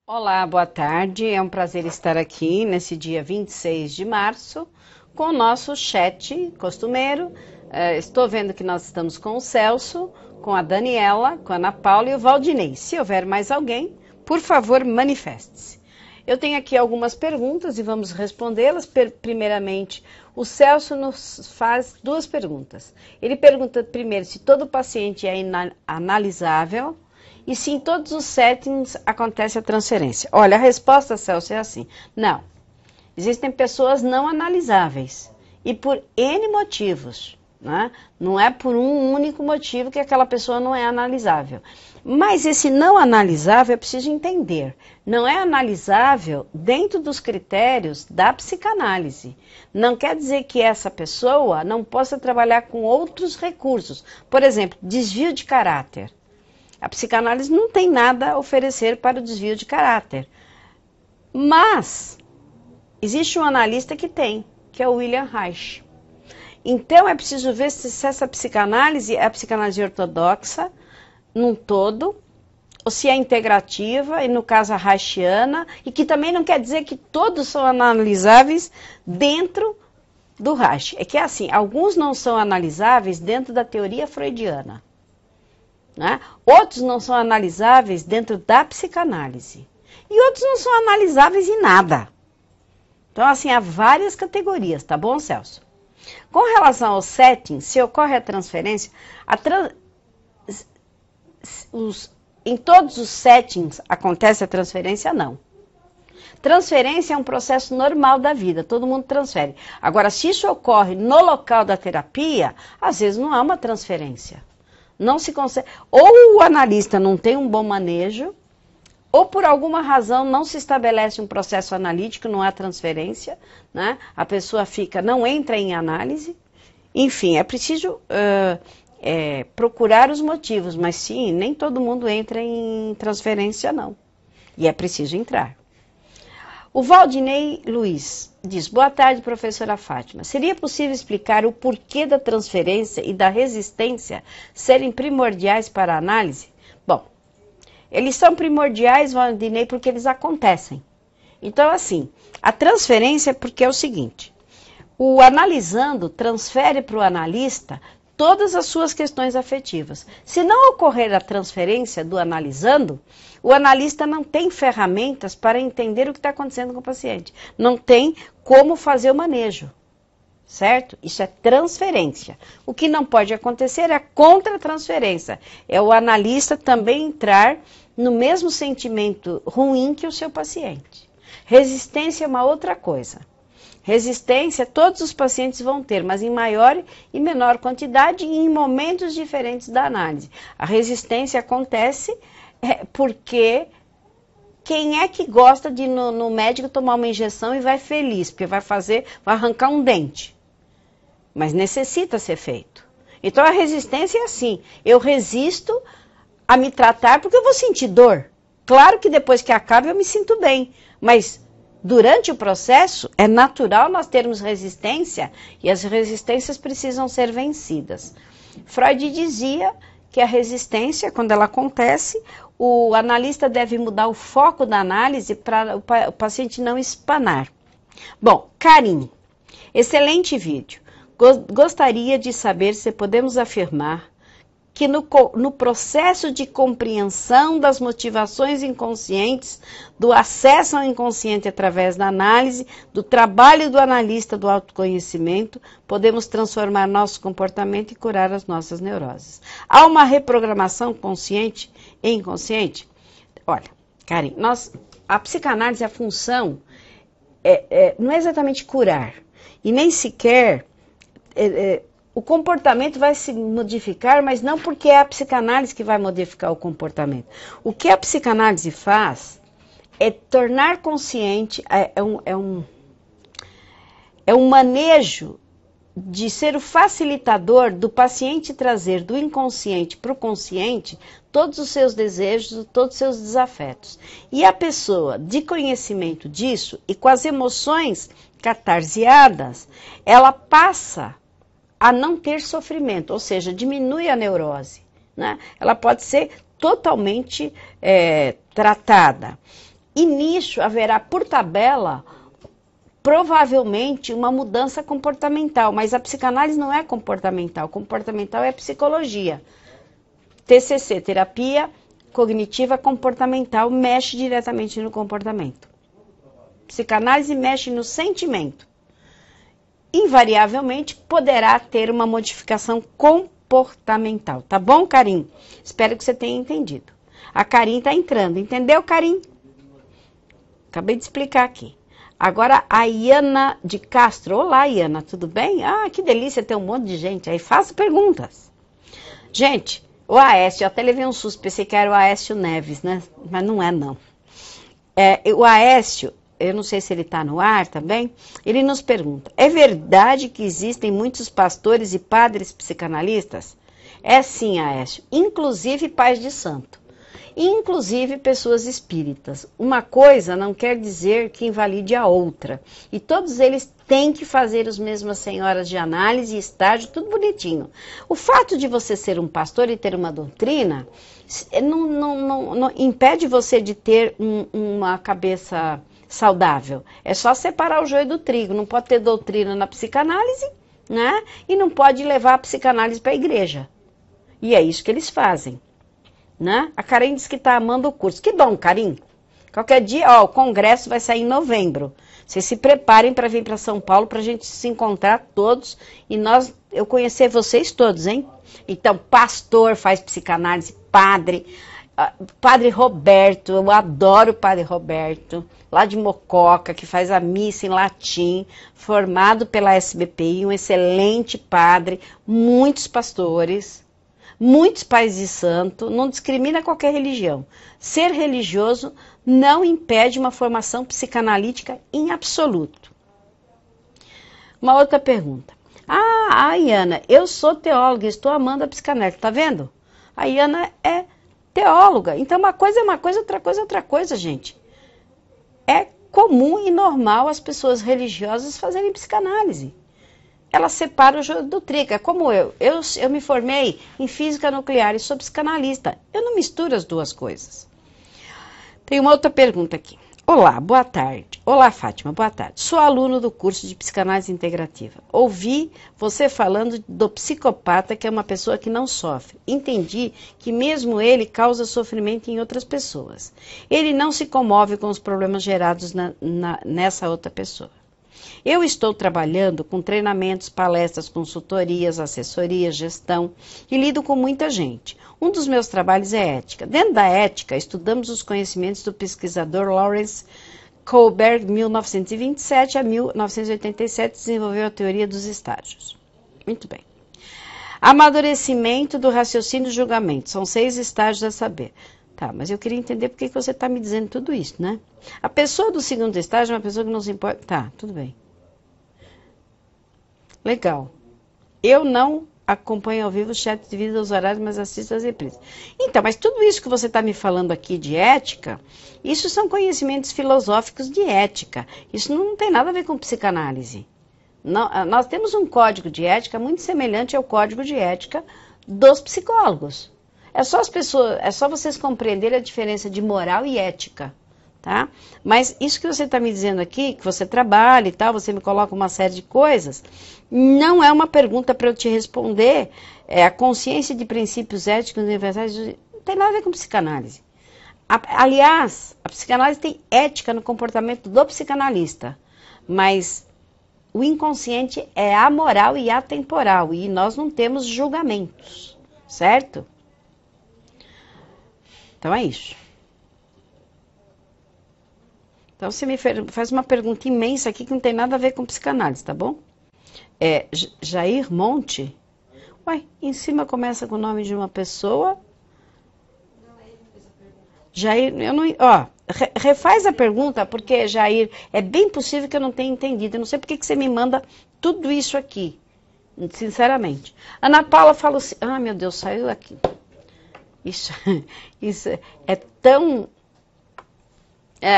Olá, boa tarde. É um prazer estar aqui nesse dia 26 de março com o nosso chat costumeiro. Estou vendo que nós estamos com o Celso, com a Daniela, com a Ana Paula e o Valdinei. Se houver mais alguém, por favor, manifeste-se. Eu tenho aqui algumas perguntas e vamos respondê-las. Primeiramente, o Celso nos faz duas perguntas. Ele pergunta primeiro se todo paciente é analisável e se em todos os settings acontece a transferência. Olha, a resposta, Celso, é assim. Não. Existem pessoas não analisáveis e por N motivos. Né? Não é por um único motivo que aquela pessoa não é analisável. Mas esse não analisável é preciso entender. Não é analisável dentro dos critérios da psicanálise. Não quer dizer que essa pessoa não possa trabalhar com outros recursos. Por exemplo, desvio de caráter. A psicanálise não tem nada a oferecer para o desvio de caráter. Mas existe um analista que tem, que é o William Reich. Então é preciso ver se essa psicanálise é a psicanálise ortodoxa, num todo, ou se é integrativa, e no caso a Reichiana, e que também não quer dizer que todos são analisáveis dentro do Reich. É que assim, alguns não são analisáveis dentro da teoria freudiana. Né? Outros não são analisáveis dentro da psicanálise. E outros não são analisáveis em nada. Então, assim, há várias categorias, tá bom, Celso? Com relação ao setting, se ocorre a transferência, em todos os settings acontece a transferência? Não. Transferência é um processo normal da vida, todo mundo transfere. Agora, se isso ocorre no local da terapia, às vezes não há uma transferência. Não se consegue. Ou o analista não tem um bom manejo, ou por alguma razão não se estabelece um processo analítico, não há transferência, né? A pessoa não entra em análise. Enfim, é preciso procurar os motivos, mas sim, nem todo mundo entra em transferência, não. E é preciso entrar. O Valdinei Luiz diz, boa tarde, professora Fátima. Seria possível explicar o porquê da transferência e da resistência serem primordiais para a análise? Bom, eles são primordiais, Valdinei, porque eles acontecem. Então, assim, a transferência é porque é o seguinte, o analisando transfere para o analista todas as suas questões afetivas. Se não ocorrer a transferência do analisando, o analista não tem ferramentas para entender o que está acontecendo com o paciente. Não tem como fazer o manejo, certo? Isso é transferência. O que não pode acontecer é a contra-transferência. É o analista também entrar no mesmo sentimento ruim que o seu paciente. Resistência é uma outra coisa. Resistência todos os pacientes vão ter, mas em maior e menor quantidade e em momentos diferentes da análise. A resistência acontece porque quem é que gosta de ir no médico tomar uma injeção e vai feliz, porque vai arrancar um dente. Mas necessita ser feito. Então a resistência é assim, eu resisto a me tratar porque eu vou sentir dor. Claro que depois que acaba eu me sinto bem, mas durante o processo, é natural nós termos resistência e as resistências precisam ser vencidas. Freud dizia que a resistência, quando ela acontece, o analista deve mudar o foco da análise para o paciente não espanar. Bom, Karim, excelente vídeo. Gostaria de saber se podemos afirmar que no processo de compreensão das motivações inconscientes, do acesso ao inconsciente através da análise, do trabalho do analista do autoconhecimento, podemos transformar nosso comportamento e curar as nossas neuroses. Há uma reprogramação consciente e inconsciente? Olha, Karen, a psicanálise, a função não é exatamente curar, e nem sequer o comportamento vai se modificar, mas não porque é a psicanálise que vai modificar o comportamento. O que a psicanálise faz é tornar consciente, é um manejo de ser o facilitador do paciente trazer do inconsciente para o consciente todos os seus desejos, todos os seus desafetos. E a pessoa, de conhecimento disso e com as emoções catarseadas, ela passa a não ter sofrimento, ou seja, diminui a neurose, né? Ela pode ser totalmente tratada. E nisso haverá, por tabela, provavelmente uma mudança comportamental, mas a psicanálise não é comportamental, comportamental é psicologia. TCC, terapia cognitiva comportamental, mexe diretamente no comportamento. Psicanálise mexe no sentimento. Invariavelmente poderá ter uma modificação comportamental, tá bom, Karim? Espero que você tenha entendido. A Karim tá entrando, entendeu, Karim? Acabei de explicar aqui. Agora, a Iana de Castro. Olá, Iana, tudo bem? Ah, que delícia ter um monte de gente aí. Faça perguntas. Gente, o Aécio, eu até levei um susto, pensei que era o Aécio Neves, né? Mas não é, não. O Aécio, eu não sei se ele está no ar também, ele nos pergunta, é verdade que existem muitos pastores e padres psicanalistas? É sim, Aécio, inclusive pais de santo. Inclusive pessoas espíritas. Uma coisa não quer dizer que invalide a outra. E todos eles têm que fazer as mesmas senhoras de análise e estágio, tudo bonitinho. O fato de você ser um pastor e ter uma doutrina não impede você de ter uma cabeça saudável. É só separar o joio do trigo. Não pode ter doutrina na psicanálise, né? E não pode levar a psicanálise para a igreja. E é isso que eles fazem. Né? A Karim disse que está amando o curso. Que bom, Karim. Qualquer dia, ó, o congresso vai sair em novembro. Vocês se preparem para vir para São Paulo para a gente se encontrar todos e eu conhecer vocês todos, hein? Então, pastor faz psicanálise, Padre Roberto, eu adoro o Padre Roberto, lá de Mococa, que faz a missa em latim, formado pela SBPI, um excelente padre, muitos pastores. Muitos pais de santo, não discrimina qualquer religião. Ser religioso não impede uma formação psicanalítica em absoluto. Uma outra pergunta. Ah, Iana, eu sou teóloga, estou amando a psicanálise, tá vendo? A Iana é teóloga, então uma coisa é uma coisa, outra coisa é outra coisa, gente. É comum e normal as pessoas religiosas fazerem psicanálise. Ela separa o joio do trigo, é como eu me formei em física nuclear e sou psicanalista. Eu não misturo as duas coisas. Tem uma outra pergunta aqui. Olá, boa tarde. Olá, Fátima, boa tarde. Sou aluno do curso de psicanálise integrativa. Ouvi você falando do psicopata, que é uma pessoa que não sofre. Entendi que mesmo ele causa sofrimento em outras pessoas. Ele não se comove com os problemas gerados nessa outra pessoa. Eu estou trabalhando com treinamentos, palestras, consultorias, assessorias, gestão e lido com muita gente. Um dos meus trabalhos é ética. Dentro da ética, estudamos os conhecimentos do pesquisador Lawrence Kohlberg, 1927 a 1987, desenvolveu a teoria dos estágios. Muito bem. Amadurecimento do raciocínio e julgamento. São 6 estágios a saber. Tá, mas eu queria entender por que você está me dizendo tudo isso, né? A pessoa do segundo estágio é uma pessoa que não se importa... Tá, tudo bem. Legal. Eu não acompanho ao vivo o chat devido aos horários, mas assisto as reprises. Então, mas tudo isso que você está me falando aqui de ética, isso são conhecimentos filosóficos de ética. Isso não tem nada a ver com psicanálise. Não, nós temos um código de ética muito semelhante ao código de ética dos psicólogos. É só vocês compreenderem a diferença de moral e ética, tá? Mas isso que você está me dizendo aqui, que você trabalha e tal, você me coloca uma série de coisas, não é uma pergunta para eu te responder. A consciência de princípios éticos universais não tem nada a ver com psicanálise. Aliás, a psicanálise tem ética no comportamento do psicanalista, mas o inconsciente é amoral e atemporal, e nós não temos julgamentos, certo? Então é isso. Então você me faz uma pergunta imensa aqui que não tem nada a ver com psicanálise, tá bom? Jair Monte? Ué, em cima começa com o nome de uma pessoa. Jair, eu não... Ó, refaz a pergunta, porque, Jair, é bem possível que eu não tenha entendido. Eu não sei por que você me manda tudo isso aqui, sinceramente. Ana Paula falou assim... Ah, meu Deus, saiu aqui. Isso é tão...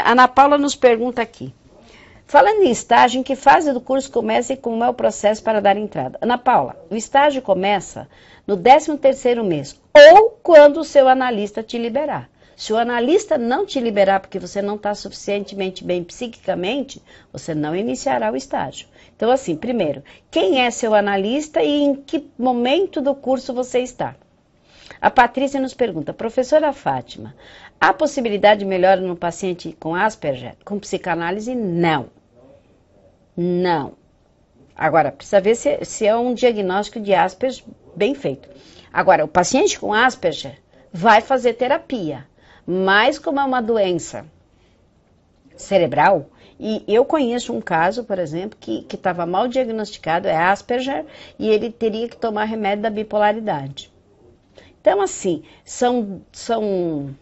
Ana Paula nos pergunta aqui. Falando em estágio, em que fase do curso começa e como é o processo para dar entrada? Ana Paula, o estágio começa no 13º mês, ou quando o seu analista te liberar. Se o analista não te liberar porque você não está suficientemente bem psiquicamente, você não iniciará o estágio. Então, assim, primeiro, quem é seu analista e em que momento do curso você está? A Patrícia nos pergunta, professora Fátima, há possibilidade de melhora no paciente com Asperger? Com psicanálise, não. Não. Agora, precisa ver se é um diagnóstico de Asperger bem feito. Agora, o paciente com Asperger vai fazer terapia, mas como é uma doença cerebral, e eu conheço um caso, por exemplo, que estava mal diagnosticado, é Asperger, e ele teria que tomar remédio da bipolaridade. Então, assim, são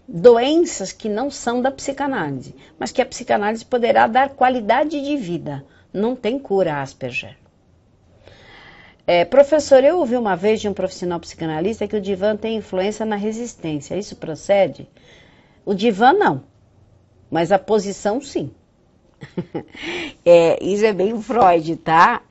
doenças que não são da psicanálise, mas que a psicanálise poderá dar qualidade de vida. Não tem cura Asperger. Professor, eu ouvi uma vez de um profissional psicanalista que o divã tem influência na resistência. Isso procede? O divã não, mas a posição sim. Isso é bem Freud, tá?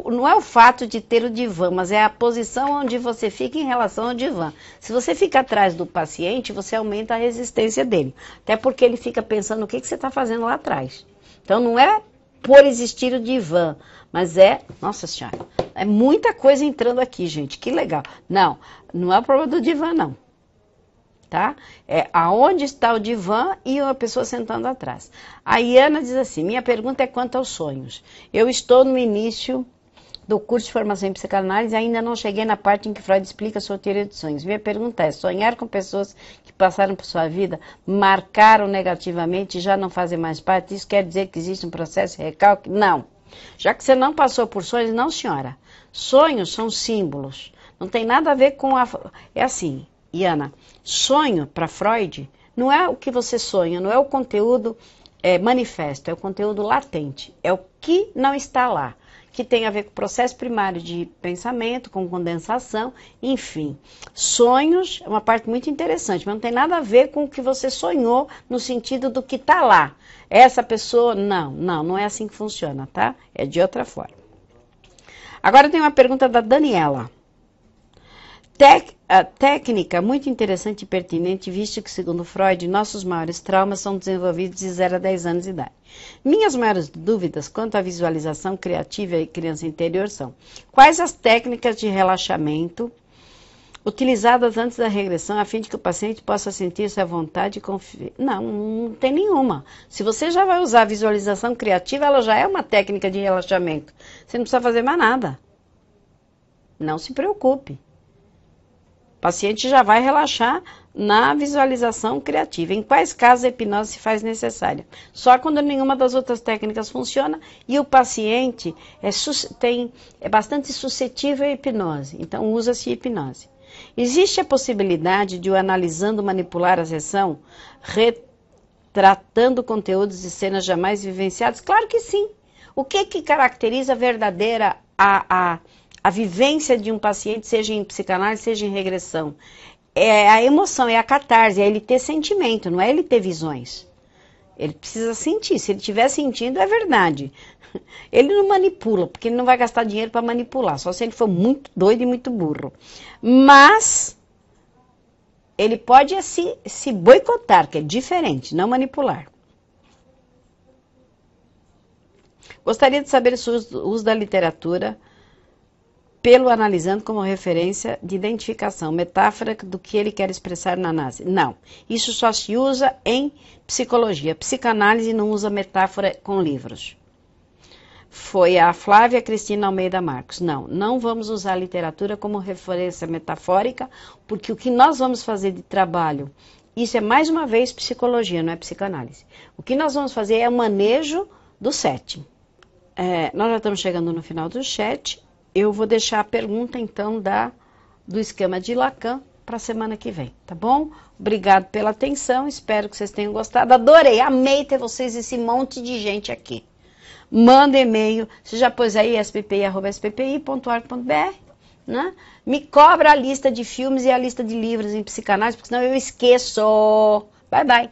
Não é o fato de ter o divã, mas é a posição onde você fica em relação ao divã. Se você fica atrás do paciente, você aumenta a resistência dele. Até porque ele fica pensando o que você está fazendo lá atrás. Então não é por existir o divã, mas nossa senhora, é muita coisa entrando aqui, gente, que legal. Não é o problema do divã, não. Tá? É aonde está o divã e uma pessoa sentando atrás. A Iana diz assim, minha pergunta é quanto aos sonhos. Eu estou no início do curso de formação em psicanálise e ainda não cheguei na parte em que Freud explica sua teoria de sonhos. Minha pergunta é, sonhar com pessoas que passaram por sua vida, marcaram negativamente e já não fazem mais parte, isso quer dizer que existe um processo de recalque? Não. Já que você não passou por sonhos, não senhora. Sonhos são símbolos. Não tem nada a ver com É assim, Iana, sonho para Freud não é o que você sonha, não é o conteúdo manifesto, é o conteúdo latente, é o que não está lá, que tem a ver com o processo primário de pensamento, com condensação, enfim. Sonhos é uma parte muito interessante, mas não tem nada a ver com o que você sonhou no sentido do que está lá. Essa pessoa, não é assim que funciona, tá? É de outra forma. Agora tem uma pergunta da Daniela. A técnica muito interessante e pertinente, visto que, segundo Freud, nossos maiores traumas são desenvolvidos de 0 a 10 anos de idade. Minhas maiores dúvidas quanto à visualização criativa e criança interior são: quais as técnicas de relaxamento utilizadas antes da regressão, a fim de que o paciente possa sentir-se à vontade e confiar? Não tem nenhuma. Se você já vai usar a visualização criativa, ela já é uma técnica de relaxamento. Você não precisa fazer mais nada. Não se preocupe. O paciente já vai relaxar na visualização criativa. Em quais casos a hipnose se faz necessária? Só quando nenhuma das outras técnicas funciona e o paciente é bastante suscetível à hipnose. Então, usa-se hipnose. Existe a possibilidade de o analisando manipular a sessão, retratando conteúdos e cenas jamais vivenciadas? Claro que sim. O que caracteriza a verdadeira a vivência de um paciente, seja em psicanálise, seja em regressão? É a emoção, é a catarse, é ele ter sentimento, não é ele ter visões. Ele precisa sentir, se ele estiver sentindo, é verdade. Ele não manipula, porque ele não vai gastar dinheiro para manipular, só se ele for muito doido e muito burro. Mas ele pode se boicotar, que é diferente, não manipular. Gostaria de saber se o uso da literatura pelo analisando como referência de identificação, metáfora do que ele quer expressar na análise. Não, isso só se usa em psicologia. Psicanálise não usa metáfora com livros. Foi a Flávia Cristina Almeida Marcos. Não vamos usar a literatura como referência metafórica, porque o que nós vamos fazer de trabalho, isso é mais uma vez psicologia, não é psicanálise. O que nós vamos fazer é o manejo do setting. Nós já estamos chegando no final do chat. Eu vou deixar a pergunta, então, do esquema de Lacan para a semana que vem, tá bom? Obrigado pela atenção, espero que vocês tenham gostado. Adorei, amei ter vocês, esse monte de gente aqui. Manda e-mail, você já pôs aí sppi@sppi.org.br, né? Me cobra a lista de filmes e a lista de livros em psicanálise, porque senão eu esqueço. Bye, bye.